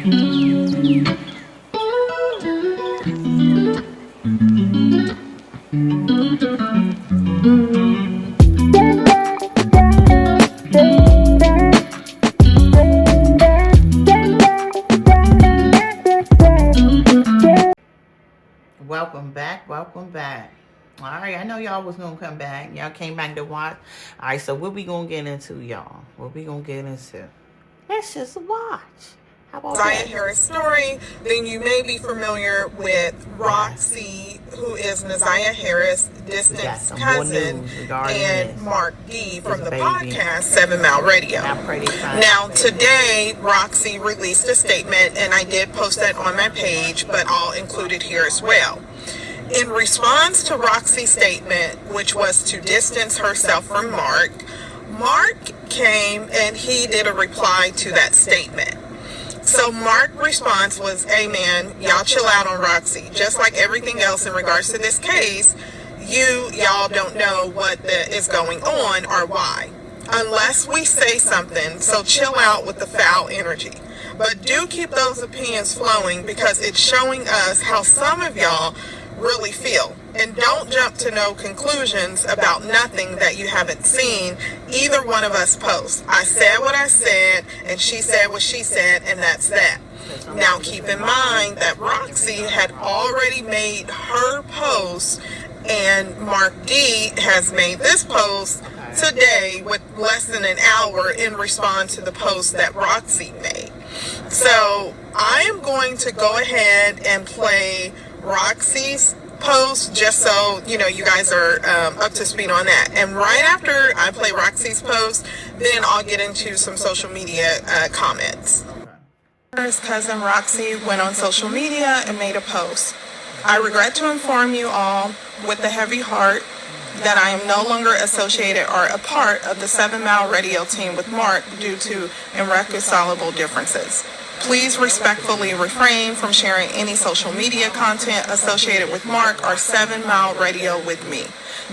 Welcome back. All right, I know y'all was gonna come back. Y'all came back to watch. All right, so what we gonna get into, y'all? What we gonna get into? Let's just watch. How about Isaiah Harris' story, then you may be familiar with Roxy, who is Isaiah Harris' distant cousin, and Mark D from the podcast 7 Mile Radio. Now, today, Roxy released a statement, and I did post that on my page, but I'll include it here as well. In response to Roxy's statement, which was to distance herself from Mark, Mark came and he did a reply to that statement. So Mark's response was, hey man, y'all chill out on Roxy. Just like everything else in regards to this case, y'all don't know what is going on or why. Unless we say something, so chill out with the foul energy. But do keep those opinions flowing because it's showing us how some of y'all really feel. And don't jump to no conclusions about nothing that you haven't seen either one of us post. I said what I said, and she said what she said, and that's that. Now keep in mind that Roxy had already made her post, and Mark D has made this post today with less than an hour in response to the post that Roxy made. So I am going to go ahead and play Roxy's post just so you guys are up to speed on that, and right after I play Roxy's post, then I'll get into some social media comments. First, cousin Roxy went on social media and made a post. I regret to inform you all with a heavy heart that I am no longer associated or a part of the 7 Mile Radio team with Mark due to irreconcilable differences. Please respectfully refrain from sharing any social media content associated with Mark or 7 Mile Radio with me.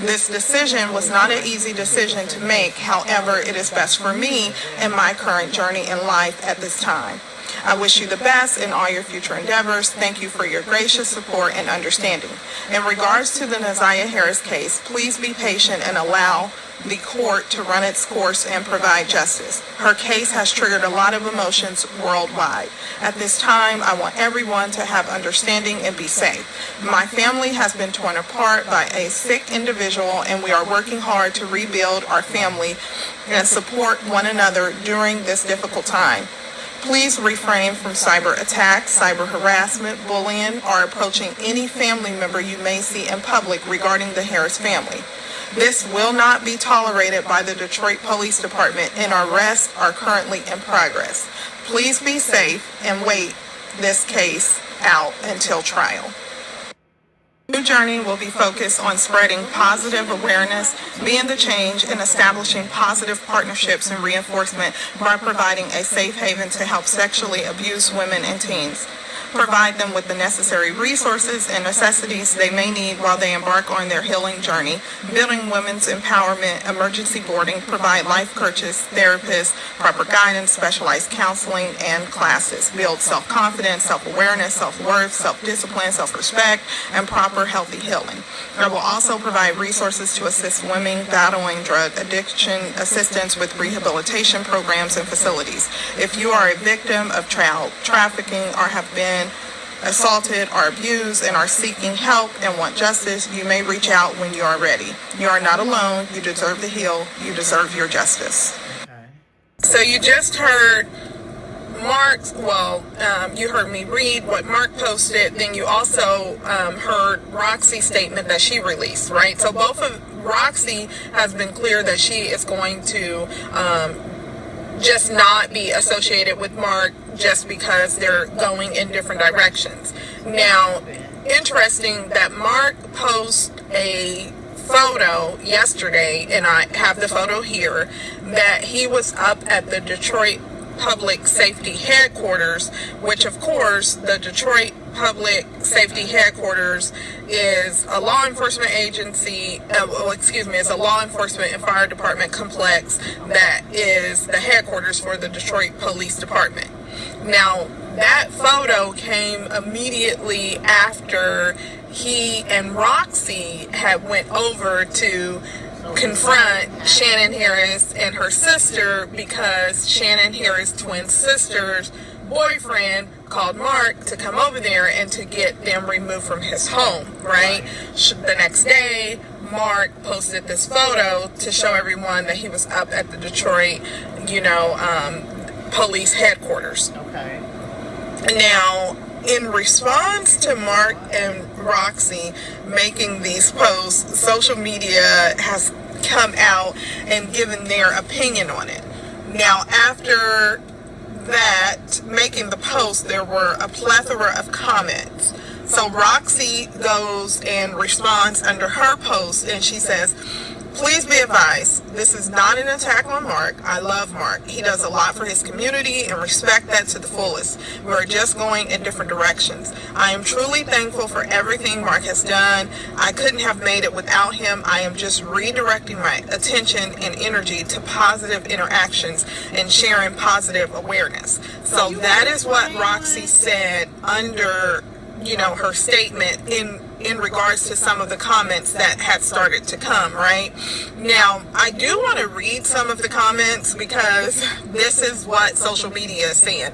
This decision was not an easy decision to make. However, it is best for me and my current journey in life at this time. I wish you the best in all your future endeavors. Thank you for your gracious support and understanding. In regards to the Isaiah Harris case, please be patient and allow the court to run its course and provide justice. Her case has triggered a lot of emotions worldwide. At this time, I want everyone to have understanding and be safe. My family has been torn apart by a sick individual, and we are working hard to rebuild our family and support one another during this difficult time. Please refrain from cyber attacks, cyber harassment, bullying, or approaching any family member you may see in public regarding the Harris family. This will not be tolerated by the Detroit Police Department, and arrests are currently in progress. Please be safe and wait this case out until trial. New journey will be focused on spreading positive awareness, being the change, and establishing positive partnerships and reinforcement by providing a safe haven to help sexually abused women and teens. Provide them with the necessary resources and necessities they may need while they embark on their healing journey, building women's empowerment, emergency boarding, provide life coaches, therapists, proper guidance, specialized counseling, and classes, build self-confidence, self-awareness, self-worth, self-discipline, self-respect, and proper healthy healing. I will also provide resources to assist women battling drug addiction, assistance with rehabilitation programs and facilities. If you are a victim of child trafficking or have been assaulted or abused and are seeking help and want justice, you may reach out when you are ready. You are not alone. You deserve to heal. You deserve your justice. Okay. So you just heard Mark's, you heard me read what Mark posted, then you also heard Roxy's statement that she released, right? So Roxy has been clear that she is going to just not be associated with Mark just because they're going in different directions. Now, interesting that Mark posted a photo yesterday, and I have the photo here, that he was up at the Detroit Public Safety Headquarters, which of course the Detroit Public Safety Headquarters is a law enforcement agency, it's a law enforcement and fire department complex that is the headquarters for the Detroit Police Department. Now, That photo came immediately after he and Roxy had went over to confront Shannon Harris and her sister, because Shannon Harris' twin sister's boyfriend called Mark to come over there and to get them removed from his home, right? The next day, Mark posted this photo to show everyone that he was up at the Detroit, police headquarters. Okay. Now, in response to Mark and Roxy making these posts, social media has come out and given their opinion on it. Now, after that, making the post, there were a plethora of comments. So Roxy goes and responds under her post, and she says, "Please be advised, this is not an attack on Mark. I love Mark. He does a lot for his community and respect that to the fullest. We are just going in different directions. I am truly thankful for everything Mark has done. I couldn't have made it without him. I am just redirecting my attention and energy to positive interactions and sharing positive awareness." So that is what Roxy said under, her statement in regards to some of the comments that had started to come, right? Now, I do want to read some of the comments because this is what social media is saying.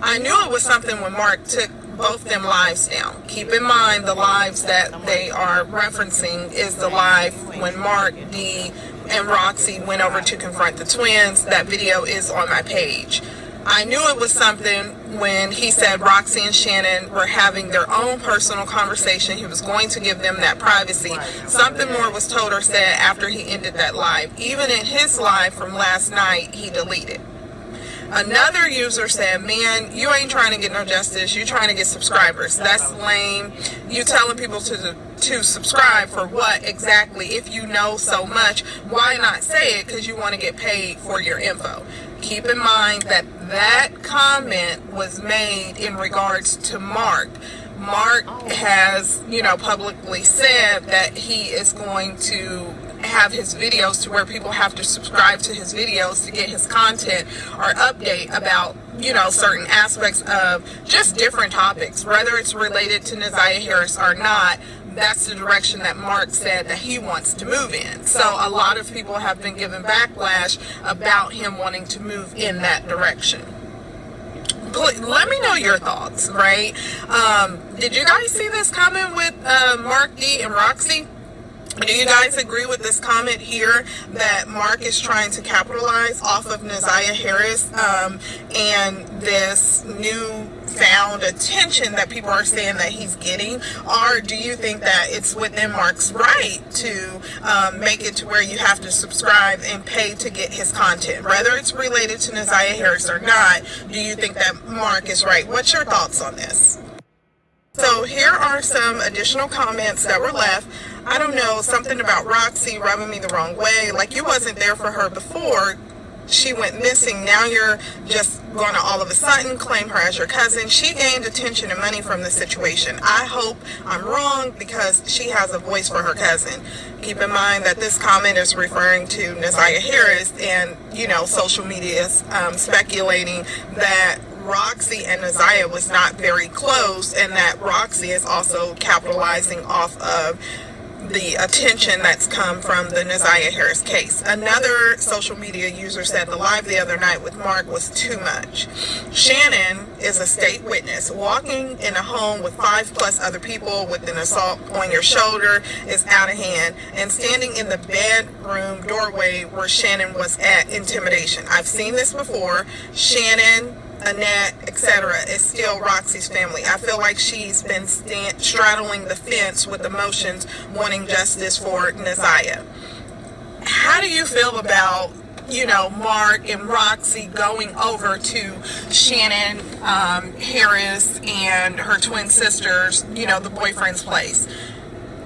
"I knew it was something when Mark took both them lives down." Keep in mind, the lives that they are referencing is the live when Mark D and Roxy went over to confront the twins. That video is on my page. "I knew it was something when he said Roxy and Shannon were having their own personal conversation. He was going to give them that privacy. Something more was told or said after he ended that live. Even in his live from last night, he deleted." Another user said, "Man, you ain't trying to get no justice. You trying to get subscribers. That's lame. You telling people to subscribe for what exactly? If you know so much, why not say it? Because you want to get paid for your info." Keep in mind that that comment was made in regards to Mark. Mark has, publicly said that he is going to have his videos to where people have to subscribe to his videos to get his content or update about, certain aspects of just different topics, whether it's related to Neziah Harris or not. That's the direction that Mark said that he wants to move in. So a lot of people have been given backlash about him wanting to move in that direction. Let me know your thoughts, right? Did you guys see this comment with Mark D and Roxy? Do you guys agree with this comment here that Mark is trying to capitalize off of Neziah Harris and this newfound attention that people are saying that he's getting? Or do you think that it's within Mark's right to make it to where you have to subscribe and pay to get his content? Whether it's related to Neziah Harris or not, do you think that Mark is right? What's your thoughts on this? So here are some additional comments that were left. "I don't know, something about Roxy rubbing me the wrong way. Like, you wasn't there for her before she went missing. Now you're just going to all of a sudden claim her as your cousin. She gained attention and money from the situation. I hope I'm wrong because she has a voice for her cousin." Keep in mind that this comment is referring to Neziah Harris, and, social media is speculating that Roxy and Neziah was not very close, and that Roxy is also capitalizing off of the attention that's come from the Neziah Harris case. Another social media user said the live the other night with Mark was too much. "Shannon is a state witness. Walking in a home with 5+ other people with an assault on your shoulder is out of hand. And standing in the bedroom doorway where Shannon was at, intimidation. I've seen this before. Shannon, Annette, etc. is still Roxy's family. I feel like she's been straddling the fence with emotions, wanting justice for Neziah." How do you feel about, Mark and Roxy going over to Shannon Harris and her twin sisters, the boyfriend's place?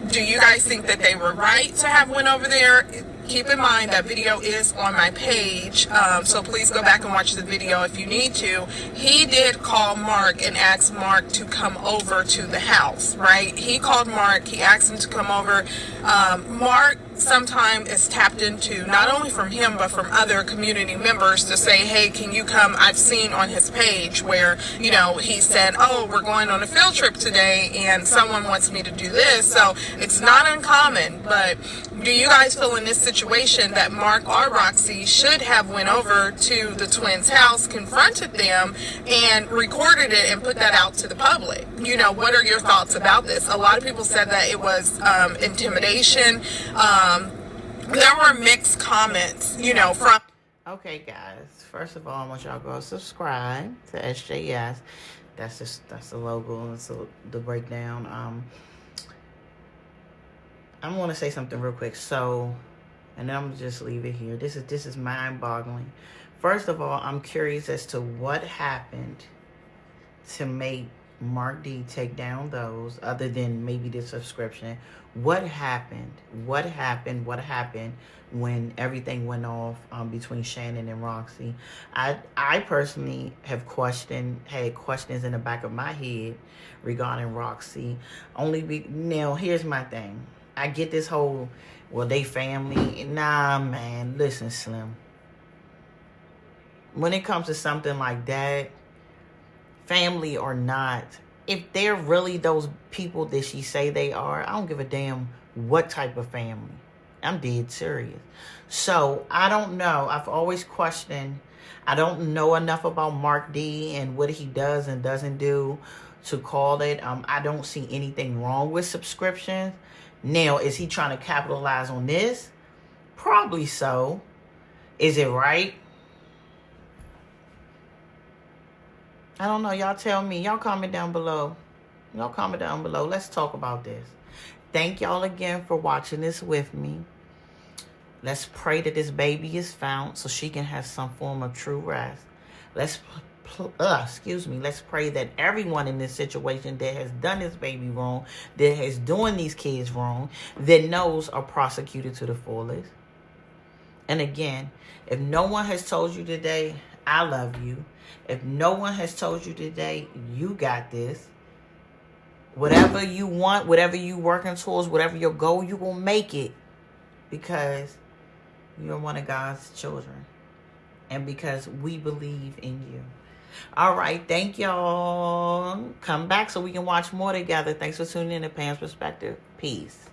Do you guys think that they were right to have went over there? Keep in mind that video is on my page, so please go back and watch the video if you need to. He did call Mark and asked Mark to come over to the house, right? He called Mark, he asked him to come over. Mark sometimes is tapped into, not only from him, but from other community members to say, hey, can you come? I've seen on his page where, you know, he said, oh, we're going on a field trip today and someone wants me to do this. So it's not uncommon, but do you guys feel in this situation that Mark or Roxy should have went over to the twins' house, confronted them, and recorded it and put that out to the public? You know, what are your thoughts about this? A lot of people said that it was intimidation. There were mixed comments, you know, from... Okay, guys. First of all, I want y'all to go subscribe to SJS. That's the logo. That's the breakdown. I want to say something real quick. So, and then I'm gonna just leave it here. This is mind-boggling. First of all, I'm curious as to what happened to make Mark D take down those, other than maybe the subscription. What happened? What happened when everything went off between Shannon and Roxy? I personally had questions in the back of my head regarding Roxy. Now, here's my thing. I get this whole, well, they family. Nah, man, listen, Slim. When it comes to something like that, family or not, if they're really those people that she say they are, I don't give a damn what type of family. I'm dead serious. So, I don't know. I've always questioned. I don't know enough about Mark D and what he does and doesn't do to call it. I don't see anything wrong with subscriptions. Now, is he trying to capitalize on this? Probably so. Is it right? I don't know. Y'all tell me. Y'all comment down below. Let's talk about this. Thank y'all again for watching this with me. Let's pray that this baby is found so she can have some form of true rest. Let's pray that everyone in this situation that has done this baby wrong, that has doing these kids wrong, that knows are prosecuted to the fullest. And again, if no one has told you today, I love you. If no one has told you today, you got this. Whatever you want, whatever you working towards, whatever your goal, you will make it. Because you're one of God's children. And because we believe in you. All right. Thank y'all. Come back so we can watch more together. Thanks for tuning in to Pam's Perspective. Peace.